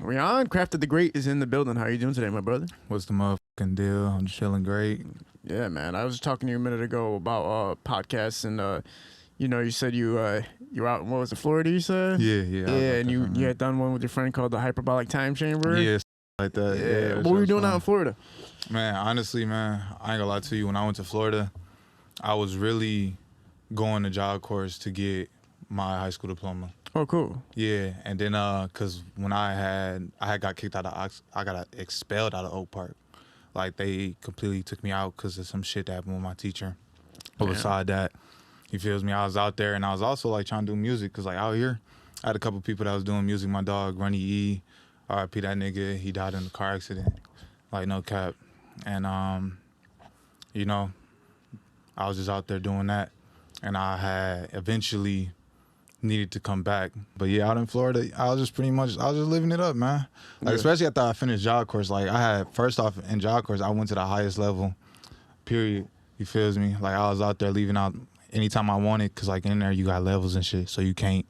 Rian, Crafted the Great is in the building. How are you doing today, my brother? What's the motherfucking deal? I'm chilling great. Yeah, man. I was talking to you a minute ago about podcasts, and you said you out. What was it, Florida? You said. Yeah. Yeah, and you had done one with your friend called the Hyperbolic Time Chamber. Yeah, like that. Yeah. What were you doing out in Florida? Man, honestly, man, I ain't gonna lie to you. When I went to Florida, I was really going to Job Corps to get my high school diploma. Oh, cool. Yeah, and then cause when I had got kicked out of I got expelled out of Oak Park. Like they completely took me out because of some shit that happened with my teacher. But beside that, he feels me. I was out there and I was also like trying to do music because like out here, I had a couple people that was doing music. My dog Runny E, R.I.P. that nigga. He died in a car accident, like no cap. And I was just out there doing that, and I had eventually needed to come back. But yeah, out in Florida, I was just living it up, man. Like especially after I finished Job Corps. Like I had, first off in Job Corps, I went to the highest level, period. You feels me? Like I was out there leaving out anytime I wanted, cause like in there you got levels and shit, so you can't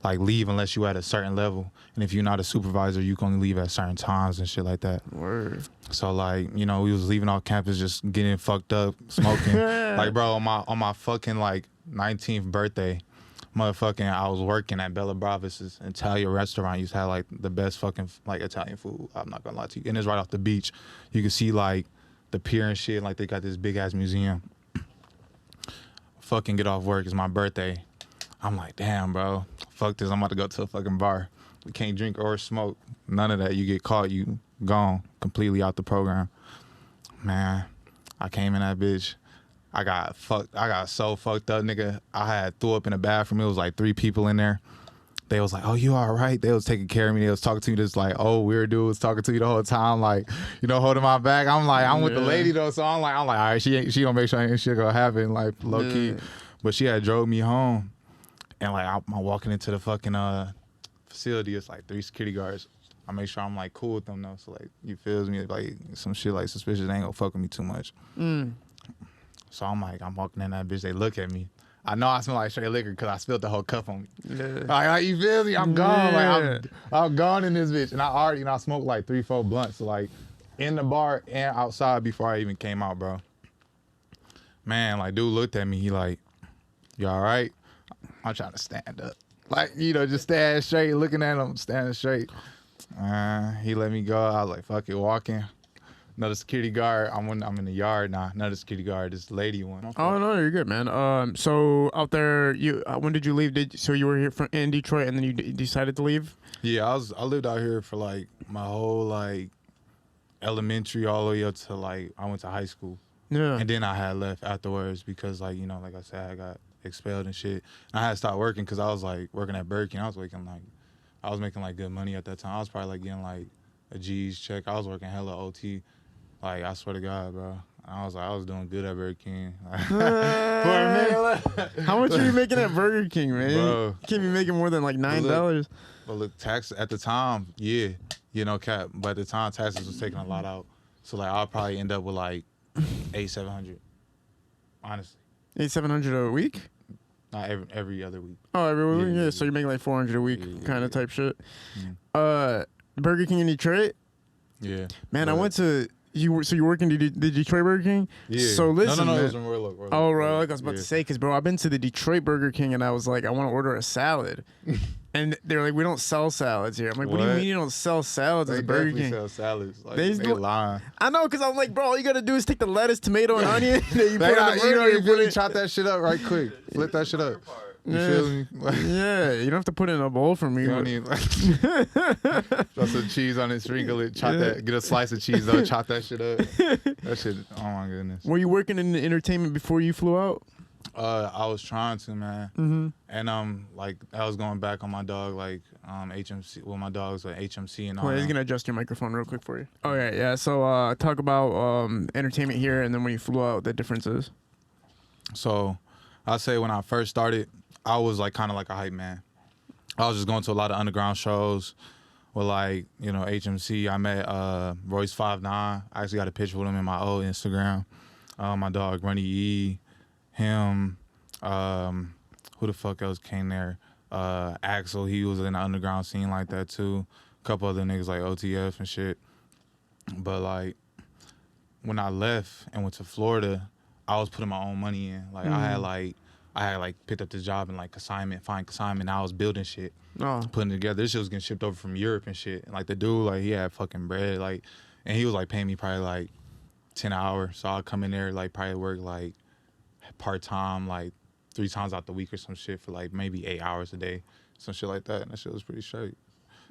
like leave unless you at a certain level. And if you're not a supervisor, you can only leave at certain times and shit like that. Word. So like, we was leaving off campus just getting fucked up, smoking. Like bro, on my fucking like 19th birthday, motherfucking, I was working at Bella Bravis's Italian restaurant. Used to have like the best fucking like Italian food. I'm not gonna lie to you. And it's right off the beach. You can see like the pier and shit. Like they got this big ass museum. Fucking get off work. It's my birthday. I'm like, damn, bro. Fuck this. I'm about to go to a fucking bar. We can't drink or smoke. None of that. You get caught, you gone. Completely out the program. Man, I came in that bitch. I got so fucked up, nigga. I had threw up in the bathroom. It was like 3 people in there. They was like, oh, you all right? They was taking care of me. They was talking to me just like, oh, weird dude was talking to me the whole time, like, holding my back. I'm like, I'm with the lady though, so I'm like, all right, she gonna make sure ain't shit gonna happen, like low key. But she had drove me home, and like I'm walking into the fucking facility. It's like 3 security guards. I make sure I'm like cool with them though, so like you feels me, like some shit like suspicious, they ain't gonna fuck with me too much. So I'm walking in that bitch. They look at me. I know I smell like straight liquor because I spilled the whole cup on me. Yeah. Like you feel me? I'm gone. Like I'm gone in this bitch. And I already, I smoked like 3-4 blunts. So like in the bar and outside before I even came out, bro. Man, like dude looked at me. He like, you all right? I'm trying to stand up. Like, just stand straight, looking at him, standing straight. He let me go. I was like, fuck it, walking. Another security guard. I'm in the yard now. Another security guard. This lady one. Oh no, you're good, man. So out there, when did you leave? So you were here in Detroit, and then you decided to leave? Yeah, I lived out here for like my whole like elementary all the way up to like I went to high school. Yeah. And then I had left afterwards because like like I said, I got expelled and shit. And I had to stop working because I was like working at Burger King. I was making like good money at that time. I was probably like getting like a G's check. I was working hella OT. Like, I swear to God, bro. I was doing good at Burger King. For a minute. How much are you making at Burger King, man? Bro. You can't be making more than like $9. But look, tax at the time, yeah, cap. But at the time, taxes was taking a lot out. So, like, I'll probably end up with like $800-700, honestly. $800-700 a week? Not every other week. Oh, every week? Yeah, so you're making like $400 a week kind of type shit. Burger King in Detroit? Yeah. Man, I went to... So you work in the Detroit Burger King? Yeah. So listen, no, man. It was in Royal Oak. Oh, Royal Oak. I was about to say, because, bro, I've been to the Detroit Burger King, and I was like, I want to order a salad. And they're like, we don't sell salads here. I'm like, what do you mean you don't sell salads at Burger King? They sell salads. Like, they lying. I know, because I'm like, bro, all you got to do is take the lettuce, tomato, and onion. Then you put you really chop that shit up right quick. Flip that shit up. You feel me? Yeah, you don't have to put it in a bowl for me. You don't need throw some cheese on it, sprinkle it, chop that, get a slice of cheese though, chop that shit up. That shit, oh my goodness. Were you working in entertainment before you flew out? I was trying to, man. And like I was going back on my dog, like HMC. Well, my dog's like HMC and all. Wait, he's gonna adjust your microphone real quick for you. Okay, yeah. So talk about entertainment here, and then when you flew out, the differences. So, I'd say when I first started, I was like kind of like a hype man. I was just going to a lot of underground shows with like, HMC. I met Royce 5'9". I actually got a picture with him in my old Instagram. My dog, Runny E, him, who the fuck else came there? Axel, he was in the underground scene like that too. a couple other niggas like OTF and shit. But like when I left and went to Florida, I was putting my own money in. Like I had picked up this job in like fine consignment. I was building shit, putting it together. This shit was getting shipped over from Europe and shit. And like the dude, like he had fucking bread, like, and he was like paying me probably like 10 hours. So I'd come in there like probably work like part time, like 3 times out the week or some shit for like maybe 8 hours a day, some shit like that. And that shit was pretty straight.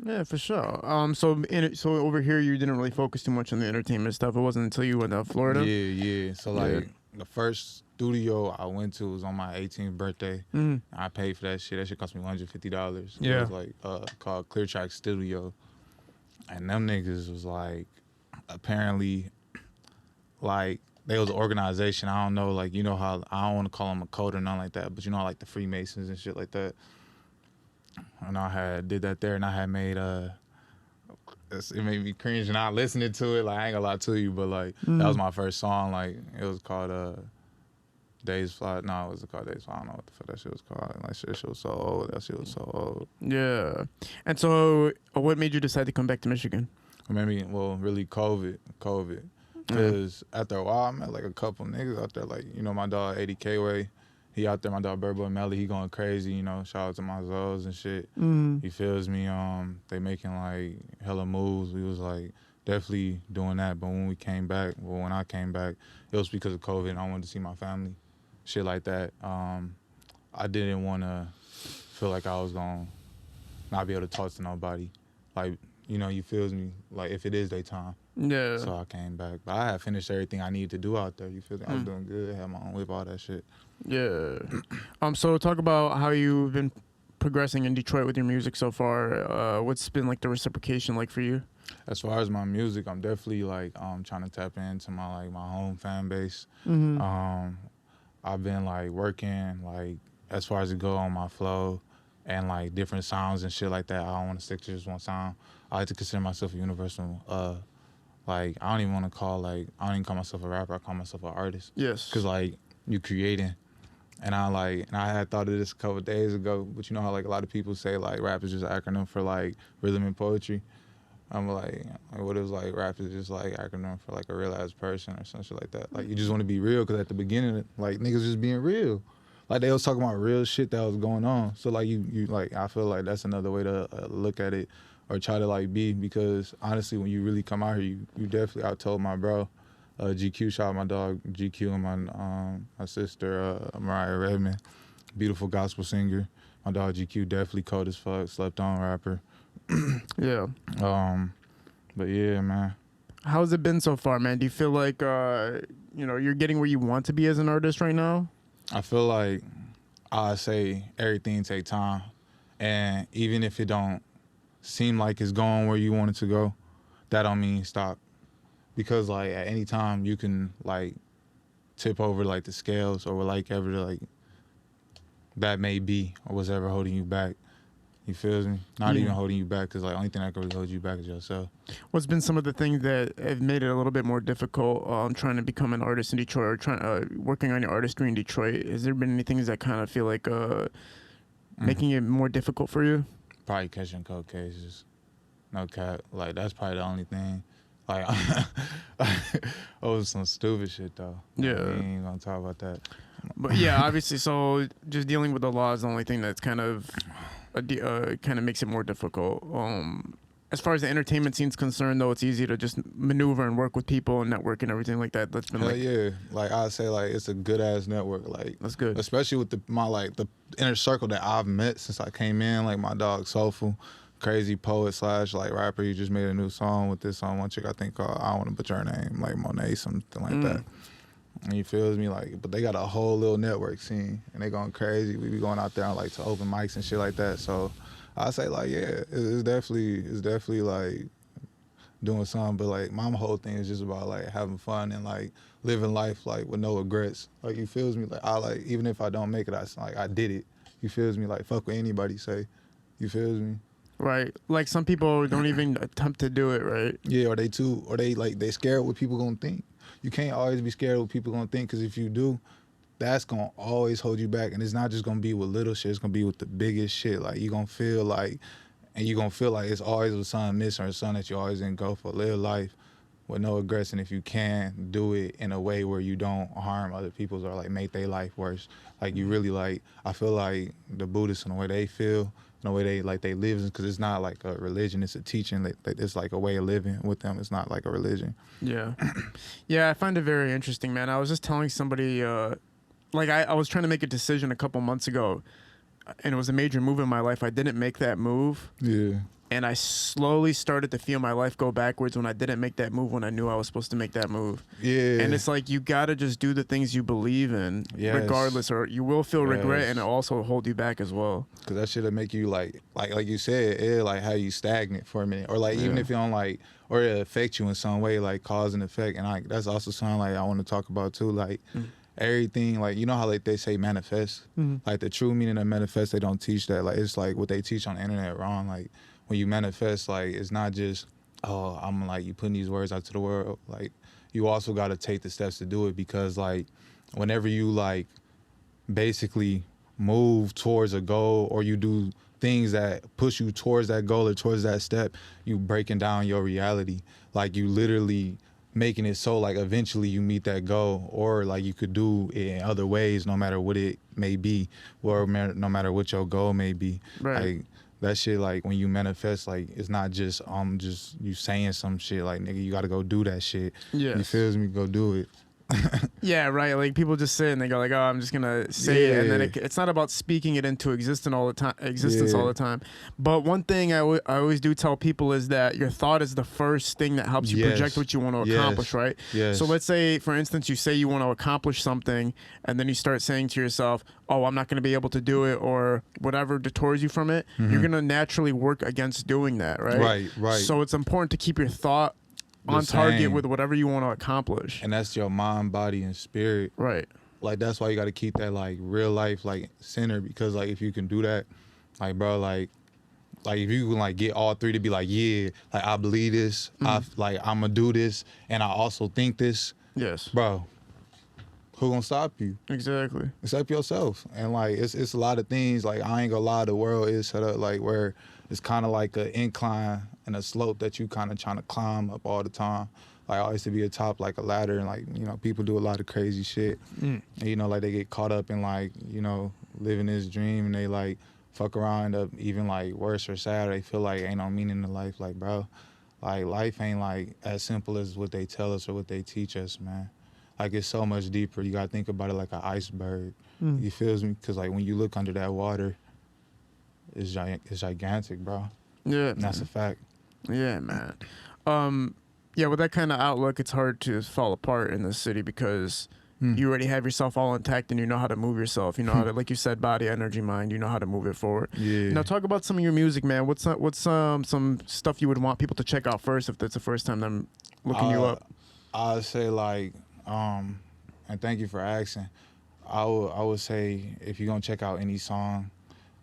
Yeah, for sure. So over here, you didn't really focus too much on the entertainment stuff. It wasn't until you went to Florida. Yeah. So like the first studio I went to was on my 18th birthday. I paid for that shit. That shit cost me $150. Yeah. It was like called Clear Track Studio, and them niggas was like apparently like they was an organization. I don't know, like you know how I don't want to call them a code or nothing like that, but you know like the Freemasons and shit like that. And I did that there, and I had made it made me cringe not listening to it. Like I ain't gonna lie to you, but like that was my first song. Like it was called Days Fly. No, it was called Days Fly. I don't know what the fuck that shit was called. Like shit was so old. That shit was so old. Yeah. And so, what made you decide to come back to Michigan? Maybe really COVID. Because after a while, I met like a couple niggas out there. Like you know my dog 80K Way. He out there, my dog Bird Boy Melly, he going crazy, you know, shout out to my Zoes and shit. He feels me, they making like hella moves. We was like definitely doing that. But when I came back, it was because of COVID and I wanted to see my family, shit like that. I didn't want to feel like I was going to not be able to talk to nobody. Like, you know, you feels me, like if it is their time. Yeah. So I came back. But I had finished everything I needed to do out there, you feel me? I was doing good, had my own whip, all that shit. Yeah. So talk about how you've been progressing in Detroit with your music so far. What's been like the reciprocation like for you? As far as my music, I'm definitely like trying to tap into my home fan base. I've been like working like as far as it go on my flow and like different sounds and shit like that. I don't want to stick to just one sound. I like to consider myself a universal. Like I don't even call myself a rapper. I call myself an artist. Yes. Cause like you creating. And I had thought of this a couple of days ago, but you know how like a lot of people say like rap is just an acronym for like rhythm and poetry. I'm like what if like rap is just like acronym for like a realized person or something like that. Like you just want to be real, because at the beginning like niggas just being real. Like they was talking about real shit that was going on. So like you like I feel like that's another way to look at it or try to like be, because honestly when you really come out here, you definitely, I told my bro, GQ, shout out my dog GQ and my sister Mariah Redmond, beautiful gospel singer. My dog GQ definitely cold as fuck, slept on rapper. Yeah. But yeah, man. How's it been so far, man? Do you feel like you're getting where you want to be as an artist right now? I feel like I say everything take time, and even if it don't seem like it's going where you want it to go, that don't mean stop. Because like at any time you can like tip over like the scales or like ever like that may be or what's ever holding you back. You feel me? Not even holding you back, because like only thing that can really hold you back is yourself. What's been some of the things that have made it a little bit more difficult trying to become an artist in Detroit, or working on your artistry in Detroit? Has there been any things that kind of feel like making it more difficult for you? Probably catching cold cases. No cap. Like that's probably the only thing. Like some stupid shit though. Yeah. Like, we ain't gonna talk about that. But yeah, obviously, so just dealing with the law is the only thing that's kind of makes it more difficult. As far as the entertainment scene's concerned, though, it's easy to just maneuver and work with people and network and everything like that. That's been Hell yeah. Like I say, like it's a good ass network. Like that's good, especially with the inner circle that I've met since I came in. Like my dog Soulful, crazy poet / like rapper. He just made a new song with this one chick I think called, I don't want to butcher her name, like Monet, something like that. And you feels me, like, but they got a whole little network scene and they going crazy. We be going out there like to open mics and shit like that. So I say like, yeah, it's definitely like doing something. But like my whole thing is just about like having fun and like living life like with no regrets. Like you feels me, like I like even if I don't make it, I did it. You feels me, like fuck what anybody say. You feels me. Right, like some people don't even attempt to do it, right? Yeah, or they scared what people gonna think. You can't always be scared what people gonna think, because if you do, that's gonna always hold you back. And it's not just gonna be with little shit, it's gonna be with the biggest shit. Like you gonna feel like and you gonna feel like it's always a something missing or something that you always didn't go for. Live life with no aggression. If you can, do it in a way where you don't harm other people's or like make their life worse. Like you really like, I feel like the Buddhists and the way they feel, and the way they like they live, because it's not like a religion, it's a teaching. It's like a way of living with them. It's not like a religion. Yeah. Yeah, I find it very interesting, man. I was just telling somebody, like I was trying to make a decision a couple months ago, and it was a major move in my life. I didn't make that move. Yeah. And I slowly started to feel my life go backwards when I didn't make that move when I knew I was supposed to make that move. Yeah. And it's like you gotta just do the things you believe in, Yes. regardless, or you will feel regret, Yes. and it also hold you back as well. Cause that shit'll make you like you said, it like how you stagnant for a minute, or like even Yeah. if you don't like, or it affect you in some way, like cause and effect, and like that's also something like I want to talk about too, like everything, like you know how like they say manifest, like the true meaning of manifest, they don't teach that. Like it's like what they teach on the internet wrong. Like when you manifest, like it's not just I'm like you putting these words out to the world. Like you also got to take the steps to do it, because like whenever you like basically move towards a goal, or you do things that push you towards that goal or towards that step, you breaking down your reality. Like you literally making it so like eventually you meet that goal, or like you could do it in other ways, no matter what it may be, or no matter what your goal may be. Right. Like that shit, like when you manifest, like it's not just just you saying some shit. Like nigga, you gotta go do that shit. Yes. You feels me? Go do it. Yeah, right. Like people just say it and they go like, "Oh, I'm just gonna say it," and then Yeah. it's not about speaking it into existence all the time. Yeah. All the time. But one thing I always do tell people is that your thought is the first thing that helps you Yes. project what you want to Yes. accomplish. Right. Yes. So let's say, for instance, you say you want to accomplish something, and then you start saying to yourself, "Oh, I'm not going to be able to do it," or whatever detours you from it. You're gonna naturally work against doing that. Right. Right, right. So it's important to keep your thought The on target same. with whatever you want to accomplish. And that's your mind, body, and spirit. Right. Like that's why you got to keep that like real life like center, because like if you can do that, like bro, like if you can like get all three to be like, yeah, like I believe this, I'm gonna do this, and I also think this, Yes. bro. Who gonna stop you Exactly. except yourself? And like it's a lot of things. Like I ain't gonna lie, the world is set up like where it's kind of like an incline and a slope that you kind of trying to climb up all the time. Like I used to be atop like a ladder, and like you know people do a lot of crazy shit. And, you know, like they get caught up in like you know living this dream, and they like fuck around, end up even like worse or sadder. They feel like ain't no meaning to life. Like bro, like life ain't like as simple as what they tell us or what they teach us, man. Like it's so much deeper. You gotta think about it like an iceberg. You feels me? Because like when you look under that water, it's gigantic, bro. Yeah. And that's a fact. Yeah, man. Yeah, with that kind of outlook, it's hard to fall apart in the city because you already have yourself all intact and you know how to move yourself. You know how to, like you said, body, energy, mind. You know how to move it forward. Yeah. Now, talk about some of your music, man. What's some stuff you would want people to check out first if that's the first time them looking you up? I'd say like, and thank you for asking. I would say if you're gonna check out any song,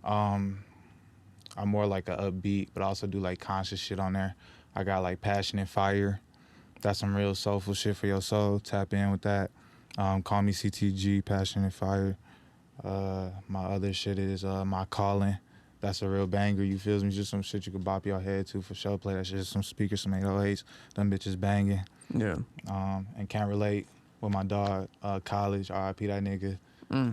I'm more like a upbeat, but I also do like conscious shit on there. I got like Passion and Fire. That's some real soulful shit for your soul. Tap in with that. Call me CTG, Passion and Fire. My other shit is My Calling. That's a real banger. You feel me? Just some shit you could bop your head to for sure. Play that shit. Some speakers, some 808s. Them bitches banging. Yeah. And Can't Relate with my dog, College. RIP that nigga.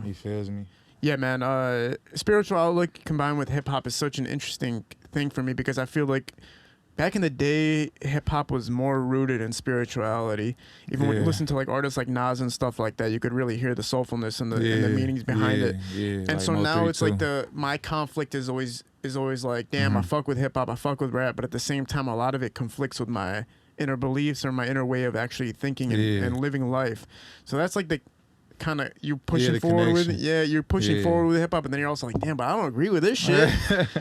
He feels me. Yeah, man. Spiritual outlook combined with hip hop is such an interesting thing for me because I feel like back in the day, hip hop was more rooted in spirituality. Even when you Yeah. listen to like artists like Nas and stuff like that, you could really hear the soulfulness and the meanings behind it. Yeah, And like so Mo now it's like 3 my conflict is always like, damn, I fuck with hip hop, I fuck with rap, but at the same time, a lot of it conflicts with my inner beliefs or my inner way of actually thinking and living life. So that's like the kind of you pushing the forward with connection. you're pushing Yeah. forward with hip hop, and then you're also like, damn, but I don't agree with this shit.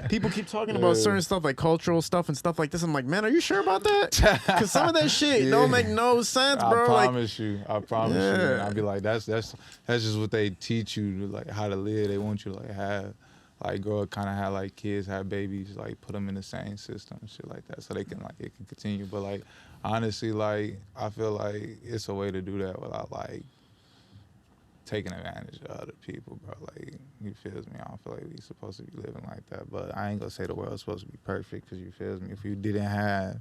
People keep talking about certain stuff like cultural stuff and stuff like this. I'm like, man, are you sure about that? Because some of that shit don't make no sense, bro. I Like, promise you. I promise you. Man. I'll be like, that's just what they teach you, like how to live. They want you to like have, like grow up, kind of have like kids, have babies, like put them in the same system, and shit like that, so they can like it can continue. But like honestly, like I feel like it's a way to do that without like taking advantage of other people, bro. Like, you feels me? I don't feel like we supposed to be living like that. But I ain't gonna say the world's supposed to be perfect, because you feels me? If you didn't have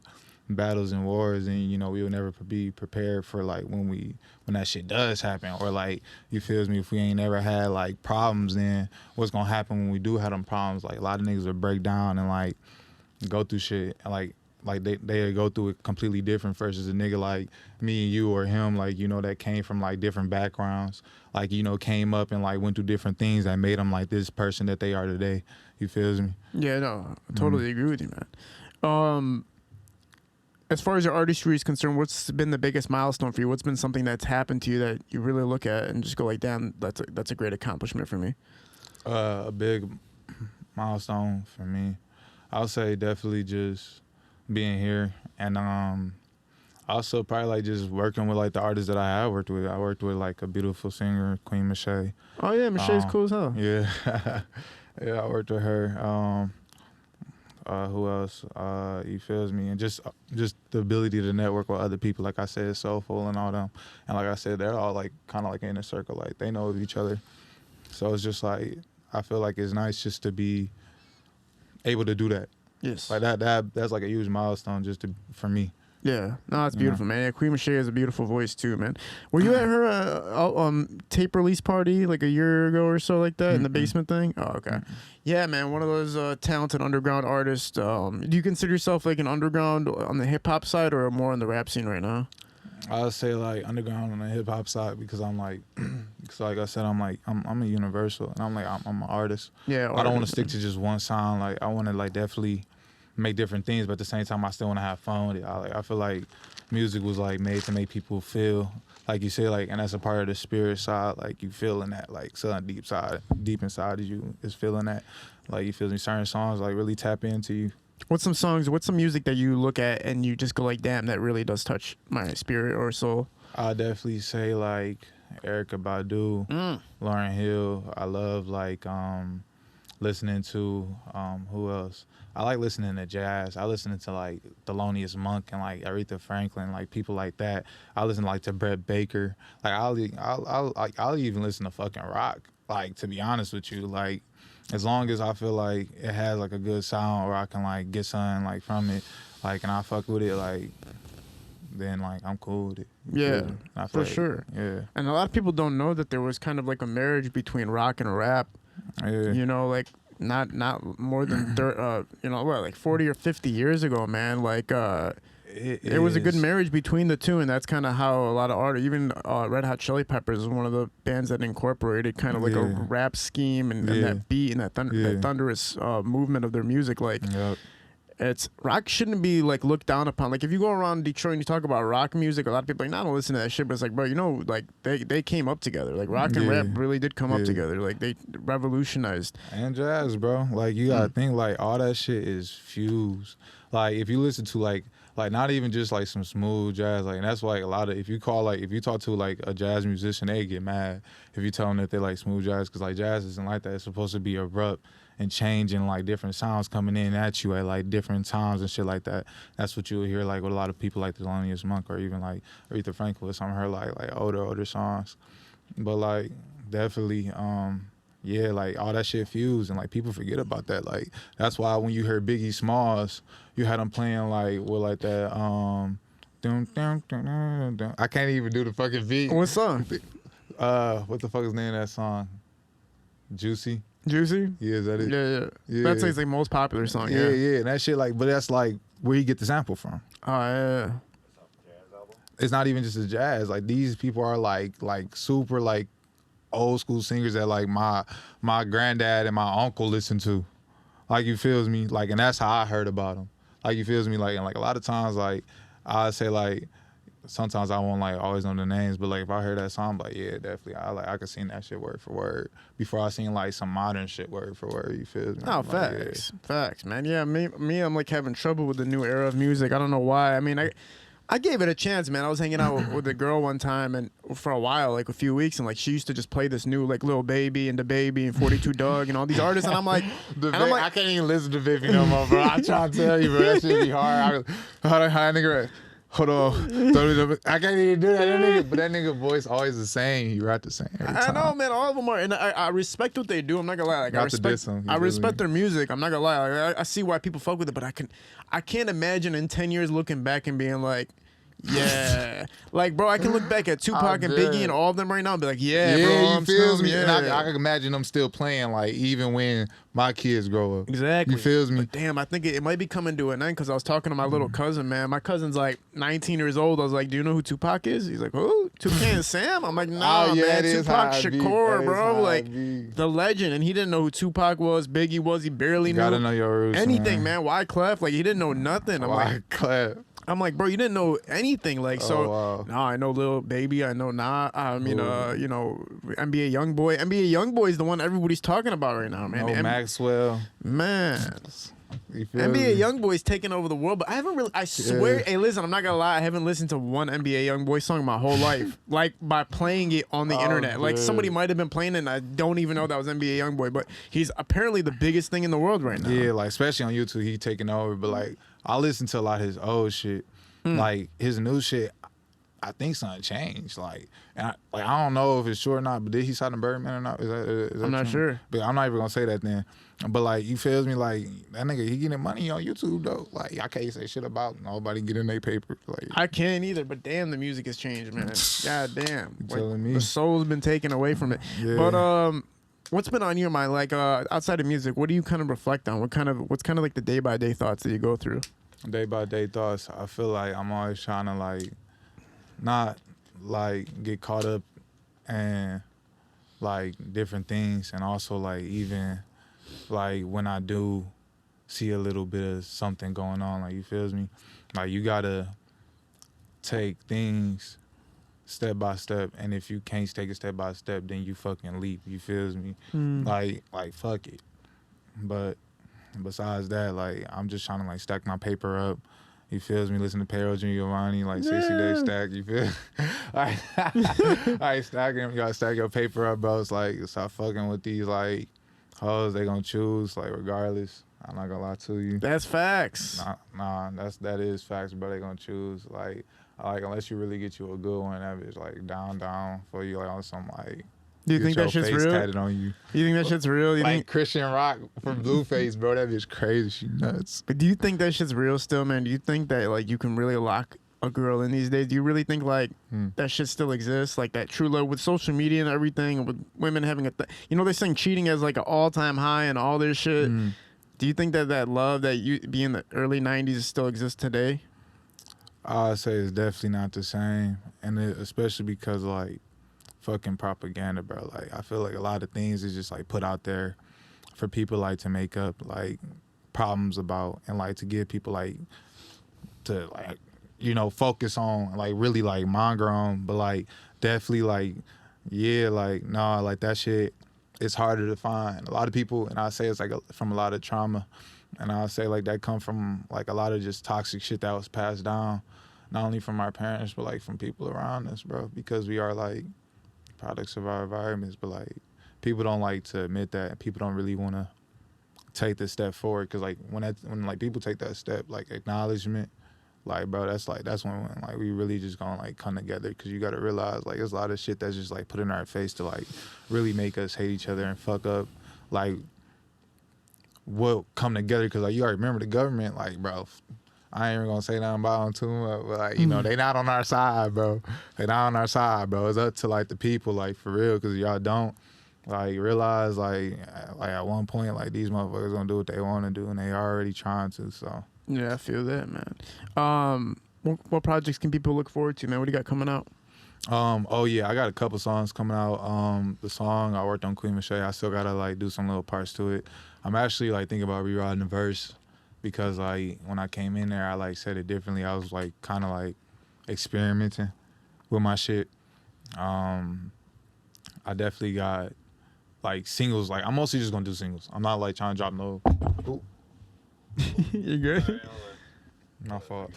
battles and wars, then you know we will never be prepared for like when that shit does happen, or like, you feels me? If we ain't never had like problems, then what's gonna happen when we do have them problems? Like, a lot of niggas will break down and like go through shit, and like they go through it completely different versus a nigga like me and you or him, like, you know, that came from like different backgrounds, like, you know, came up and like went through different things that made them like this person that they are today. You feels me? Yeah, no, I totally agree with you, man. As far as your artistry is concerned, what's been the biggest milestone for you? What's been something that's happened to you that you really look at and just go like, damn, that's a great accomplishment for me? A big milestone for me, I'll say definitely just being here, and also probably like just working with like the artists that I have worked with. I worked with like a beautiful singer, Queen Mache. Oh yeah, Mache's cool as hell. Yeah, yeah, I worked with her. Who else? You feels me? And just the ability to network with other people, like I said, Soulful and all them. And like I said, they're all like kind of like in a circle, like they know of each other. So it's just like, I feel like it's nice just to be able to do that. Yes. Like that's like a huge milestone for me. Yeah, no, it's beautiful, man. Yeah, Queen Mache has a beautiful voice too, man. Were you at her tape release party like a year ago or so, like that, in the basement thing? Oh, okay. Yeah, man, one of those talented underground artists. Do you consider yourself like an underground on the hip hop side or more on the rap scene right now? I'll say like underground on the hip hop side, because I'm like, because like I said, I'm a universal, and I'm an artist. Yeah, I don't want to stick to just one sound. Like, I want to like definitely make different things, but at the same time, I still want to have fun with it. I feel like music was like made to make people feel, like you say, like, and that's a part of the spirit side. Like, you feeling that, like, something deep inside of you is feeling that. Like, you feel me? Certain songs like really tap into you. What's some music that you look at and you just go like, damn, that really does touch my spirit or soul? I'll definitely say like Erykah Badu, Lauryn Hill. I love like listening to who else? I like listening to jazz. I listen to like Thelonious Monk and like Aretha Franklin, like people like that. I listen like to Brett Baker. Like I'll even listen to fucking rock. Like, to be honest with you, like, as long as I feel like it has like a good sound, or I can like get something like from it, like, and I fuck with it, like, then like I'm cool with it. Yeah, for sure. Yeah. And a lot of people don't know that there was kind of like a marriage between rock and rap. Yeah. You know, like not more than like 40 or 50 years ago, man. Like it was a good marriage between the two, and that's kind of how a lot of art, even Red Hot Chili Peppers is one of the bands that incorporated kind of like a rap scheme and that beat and that thunderous movement of their music. Like, it's rock shouldn't be like looked down upon. Like, if you go around Detroit and you talk about rock music, a lot of people are like, nah, I don't listen to that shit. But it's like, bro, you know, like they came up together. Like, rock and rap really did come up together. Like, they revolutionized. And jazz, bro. Like, you gotta think like all that shit is fused. Like, if you listen to like not even just like some smooth jazz, like, and that's why, like, a lot of, if you talk to like a jazz musician, they get mad if you tell them that they like smooth jazz, because like jazz isn't like that. It's supposed to be abrupt and changing, like different sounds coming in at you at like different times and shit like that. That's what you'll hear like with a lot of people like Thelonious Monk, or even like Aretha Franklin with some of her like older songs. But like definitely yeah, like all that shit fused, and like people forget about that. Like, that's why when you heard Biggie Smalls, you had him playing like with like that dun, dun, dun, dun, dun. I can't even do the fucking beat. What song? What the fuck is the name of that song? Juicy? Juicy? Yeah, is that it? Yeah. That's like the most popular song. Yeah, and that shit, like, but that's like where you get the sample from. Oh yeah. It's not even just the jazz. Like, these people are like super like old school singers that like my granddad and my uncle listened to. Like, you feels me? Like, and that's how I heard about them. Like, you feels me? Like, and like a lot of times, like, I say like, sometimes I won't like always know the names, but like if I hear that song, I'm like, yeah, definitely. I could sing that shit word for word before I seen like some modern shit word for word. You feel me? Oh, like, facts, facts, man. Yeah, me, I'm like having trouble with the new era of music. I don't know why. I mean, I gave it a chance, man. I was hanging out with a girl one time, and for a while, like a few weeks, and like she used to just play this new like Lil Baby and DaBaby and 42 Dugg and all these artists, and I'm like, I can't even listen to Baby no more, bro. I try to tell you, bro, that shit be hard. How nigga? Hold on. I can't even do that. But that nigga voice always the same. He rap the same every I time. know, man. All of them are, and I respect what they do. I'm not gonna lie. Like, Not to diss 'em, I you feel respect me? their music. I'm not gonna lie. Like, I see why people fuck with it, but I can't imagine in 10 years looking back and being like, yeah, like, bro, I can look back at Tupac and Biggie and all of them right now and be like, yeah, bro, you I'm feels still, me? yeah. And I can imagine them still playing, like, even when my kids grow up. Exactly. You feels me? But damn, I think it might be coming to an end because I was talking to my little cousin, man. My cousin's like 19 years old. I was like, do you know who Tupac is? He's like, who? Toucan Sam? I'm like, nah, Oh, yeah, man. it is Tupac how it be. Shakur, That is bro. how Like, it be. the legend. And he didn't know who Tupac was, Biggie was. He barely You knew gotta know your roots. anything, man. Wyclef, like, he didn't know nothing. Why clap? I'm like, bro, you didn't know anything. Like, so, wow. nah, I know Lil Baby. I know Nah. I mean, Ooh. you know, NBA Youngboy. NBA Youngboy is the one everybody's talking about right now, man. No Maxwell. Man. You feel NBA me? Youngboy's taking over the world, but I haven't really. I swear, hey, listen, I'm not gonna lie. I haven't listened to one NBA Youngboy song my whole life, like by playing it on the internet. Like dude. somebody might have been playing it, and I don't even know that was NBA Youngboy. But he's apparently the biggest thing in the world right now. Yeah, like especially on YouTube, he taking over. But like, I listen to a lot of his old shit. Like his new shit, I think something changed. Like, and I don't know if it's true or not. But did he sign the Birdman or not? Is that I'm not true? sure. But I'm not even gonna say that then. But like, you feels me? Like that nigga, he getting money on YouTube though. Like I can't say shit about nobody getting their paper. Like I can't either, but damn, the music has changed, man. God damn, You telling me? the soul's been taken away from it. Yeah. But what's been on your mind, like outside of music? What do you kind of reflect on? What's kind of like the day by day thoughts that you go through? day by day thoughts, I feel like I'm always trying to like not like get caught up in like different things, and also like even like when I do see a little bit of something going on, like you feels me, like you gotta take things step by step, and if you can't take it step by step, then you fucking leap. You feels me? Like fuck it. But besides that, like I'm just trying to like stack my paper up. You feels me? Listen to Pedro Giovanni, like 60 day stack. You feel? I stack him. You gotta stack your paper up, bro. It's like stop fucking with these like hoes. They gonna choose like regardless. I'm not gonna lie to you. That's facts. Nah, that is facts, bro. They gonna choose like unless you really get you a good one, that bitch like down for you like on some like. Do you think your that shit's face real? tatted on you. You think that shit's real? You Like think? Christian Rock from Blueface, bro. That bitch crazy. She nuts. But do you think that shit's real still, man? Do you think that like you can really lock a girl in these days? Do you really think like that shit still exists? Like that true love with social media and everything, and with women having you know, they saying cheating as like an all-time high and all this shit. Do you think that love that you be in the early 90s still exists today? I'd say it's definitely not the same, and especially because like fucking propaganda, bro. Like I feel like a lot of things is just like put out there for people like to make up like problems about, and like to give people like to like, you know, focus on like really like monger on, but like definitely like yeah, like nah, like that shit it's harder to find. A lot of people, and I say it's like from a lot of trauma, and I say like that come from like a lot of just toxic shit that was passed down, not only from our parents but like from people around us, bro, because we are like products of our environments. But like people don't like to admit that. People don't really want to take the step forward, because like when like people take that step, like acknowledgement, like bro, that's when like we really just gonna like come together, because you gotta realize like there's a lot of shit that's just like put in our face to like really make us hate each other and fuck up like what come together. Because like you already remember the government, like bro, I ain't even gonna say nothing about them too much, but like, you know, they not on our side, bro. They not on our side, bro. It's up to like the people, like for real, because y'all don't like realize like at one point like these motherfuckers gonna do what they want to do, and they already trying to. So Yeah, I feel that, man. What projects can people look forward to, man? What do you got coming out? oh yeah, I got a couple songs coming out. The song I worked on Queen Mache, I still gotta like do some little parts to it. I'm actually like thinking about rewriting the verse, because like when I came in there, I like said it differently. I was like kind of like experimenting with my shit. I definitely got like singles. Like I'm mostly just gonna do singles. I'm not like trying to drop no. Ooh, You good? my fault.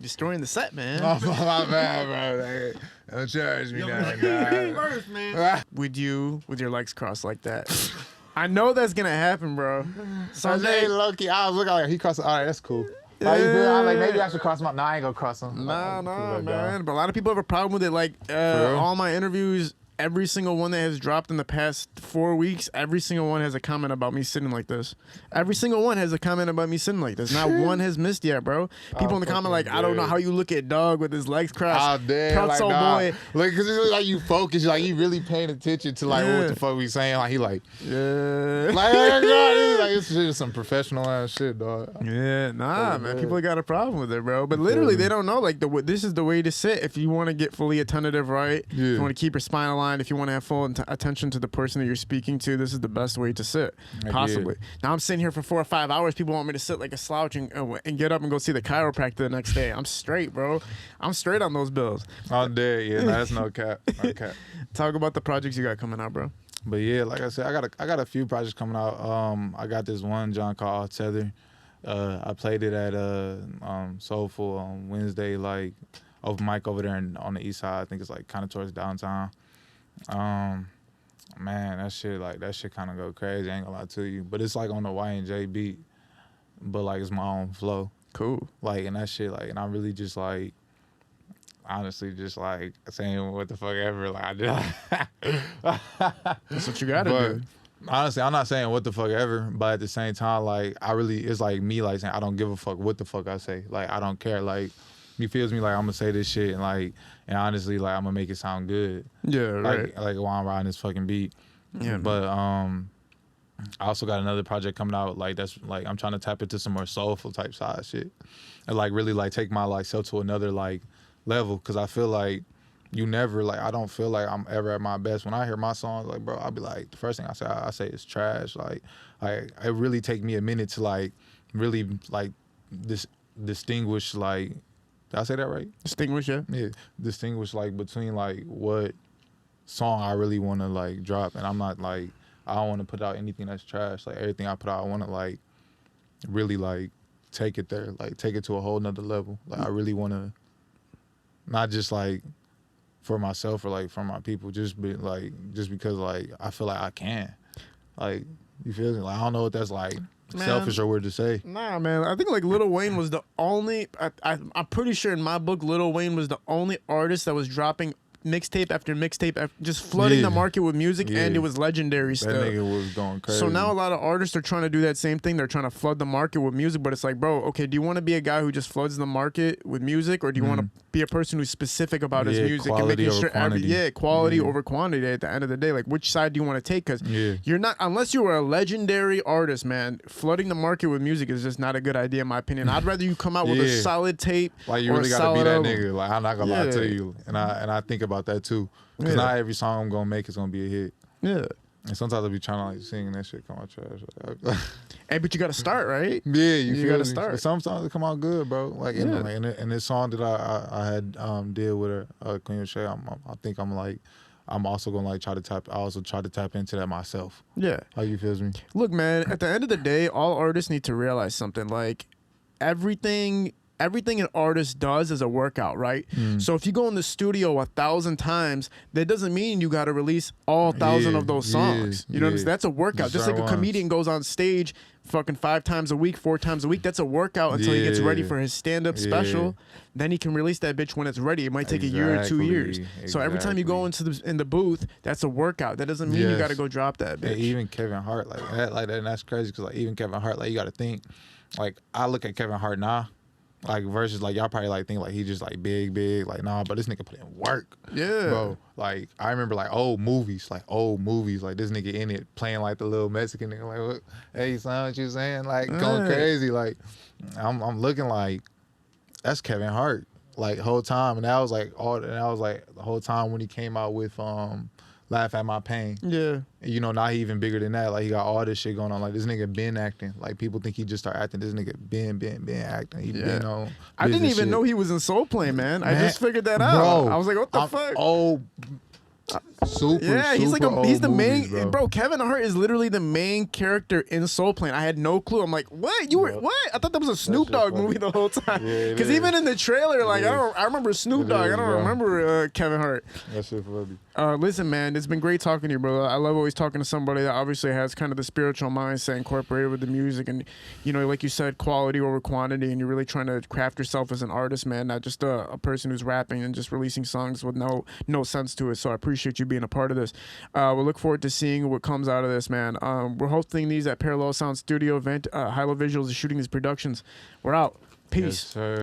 Destroying the set, man. My bad, bro. Like, don't charge me now. Would you, with your legs crossed like that, I know that's gonna happen, bro. Someday, Someday. Loki, I was looking like he crossed. All right, that's cool. Like, you feel? I like maybe I should cross him out. Nah, I ain't gonna cross him. Nah, Like, man. But a lot of people have a problem with it. Like real? all my interviews, every single one that has dropped in the past 4 weeks, every single one has a comment about me sitting like this. Every single one has a comment about me sitting like this. Not one has missed yet, bro. People in the comment like, I don't know how you look at Dog with his legs crossed. Out there, Pretzel like, nah. boy. Like, cause it's like you focus, like you really paying attention to like Yeah. what the fuck we saying. Like he like, Yeah. like, it's just some professional ass shit, dog. Yeah, nah, Oh, man. man. People got a problem with it, bro. But literally, me? they don't know. Like, this is the way to sit if you want to get fully attentive, right? If Yeah. you want to keep your spine aligned, if you want to have full attention to the person that you're speaking to, this is the best way to sit, Like, possibly. Now, I'm sitting here for 4 or 5 hours. People want me to sit like a slouch and get up and go see the chiropractor the next day. I'm straight, bro. I'm straight on those bills. I'm dead. Yeah, nah, that's no cap. No cap. Talk about the projects you got coming out, bro. But yeah, like I said, I got a few projects coming out. I got this one John called Tether. I played it at Soulful on Wednesday, like open mic over there on the east side. I think it's like kind of towards downtown. Man, that shit kind of go crazy. I ain't gonna lie to you, but it's like on the Y&J beat, but like it's my own flow. Cool. Like, and that shit, like, and I really just like, honestly, just like saying what the fuck ever. Like, I just. That's what you got to But do. honestly, I'm not saying what the fuck ever, but at the same time, like, it's like me, like, saying I don't give a fuck what the fuck I say. Like, I don't care. Like, he feels me like I'm gonna say this shit and honestly, like, I'm gonna make it sound good. Yeah, right. Like while I'm riding this fucking beat. Yeah, But I also got another project coming out, like, that's like I'm trying to tap into some more soulful type side shit. And like really like take my like self to another like level. Cause I feel like I don't feel like I'm ever at my best. When I hear my songs, like, bro, I'll be like, the first thing I say is trash. Like, it really take me a minute to like really like distinguish, like, did I say that right? Distinguish, yeah. Yeah, distinguish like between like what song I really want to like drop, and I'm not like, I don't want to put out anything that's trash. Like, everything I put out, I want to like really like take it there, like take it to a whole nother level. Like, I really want to not just like for myself or like for my people, just because like I feel like I can. Like, you feel me? Like, I don't know what that's like. Man. Selfish or weird to say. Nah, man. I think like Lil Wayne was the only. I'm pretty sure in my book, Lil Wayne was the only artist that was dropping mixtape after mixtape, just flooding the market with music, and it was legendary That still. nigga was going crazy. So now a lot of artists are trying to do that same thing. They're trying to flood the market with music, but it's like, bro, okay, do you want to be a guy who just floods the market with music, or do you want to be a person who's specific about his music and quality making over sure quantity. quality over quantity at the end of the day? Like, which side do you want to take? Because you're not, unless you are a legendary artist, man, flooding the market with music is just not a good idea in my opinion. I'd rather you come out with a solid tape. Like, you or really a gotta be that solid nigga. Like, I'm not gonna lie to you, and I think about that too. Because not every song I'm gonna make is gonna be a hit. Yeah. And sometimes I'll be trying to like sing and that shit come out trash. Hey, but you got to start, right? Yeah, You feel gotta me? start. But some songs come out good, bro. Like, and this song that I had did with her, Queen Shay, I think I'm also gonna like try to tap into that myself. Yeah. How you feels me? Look, man, at the end of the day, all artists need to realize something. Like, everything an artist does is a workout, right? So if you go in the studio 1,000 times, that doesn't mean you got to release all 1,000 of those songs. You know what I'm saying? That's a workout. Just like a comedian goes on stage fucking 5 times a week, 4 times a week. That's a workout until he gets ready for his stand-up special. Then he can release that bitch when it's ready. It might take a year or 2 years. So every time you go into in the booth, that's a workout. That doesn't mean you got to go drop that bitch. And even Kevin Hart, like that, and that's crazy because like even Kevin Hart, like, you got to think, like, I look at Kevin Hart now. Like, versus, like, y'all probably, like, think, like, he just, like, big, like, nah, but this nigga put in work. Yeah. Bro, like, I remember, like, old movies, like, this nigga in it playing, like, the little Mexican nigga, like, what? Hey, son, what you saying? Like, going crazy. Like, I'm looking like, that's Kevin Hart, like, whole time. And that was, like, the whole time when he came out with, Laugh at My Pain. Yeah. You know, now he even bigger than that. Like, he got all this shit going on. Like, this nigga been acting. Like, people think he just started acting. This nigga been acting. He been on. I didn't even know he was in Soul Plane, man. I just figured that out. Bro, I was like, what the fuck? Oh, Yeah, he's like he's the main movies, bro. Kevin Hart is literally the main character in Soul Plane. I had no clue. I'm like, what? You were what? I thought that was a Snoop shit Dogg funny. movie the whole time. Yeah, it Because is. even in the trailer, like It I remember Snoop It Dogg. is, I don't bro. remember Kevin Hart. That shit funny. Listen, man, it's been great talking to you, bro. I love always talking to somebody that obviously has kind of the spiritual mindset incorporated with the music, and you know, like you said, quality over quantity, and you're really trying to craft yourself as an artist, man, not just a person who's rapping and just releasing songs with no sense to it. So I appreciate you being a part of this. We'll look forward to seeing what comes out of this, man. We're hosting these at Parallel Sound Studio event. Hilo Visuals is shooting these productions. We're out. Peace. Yes, sir.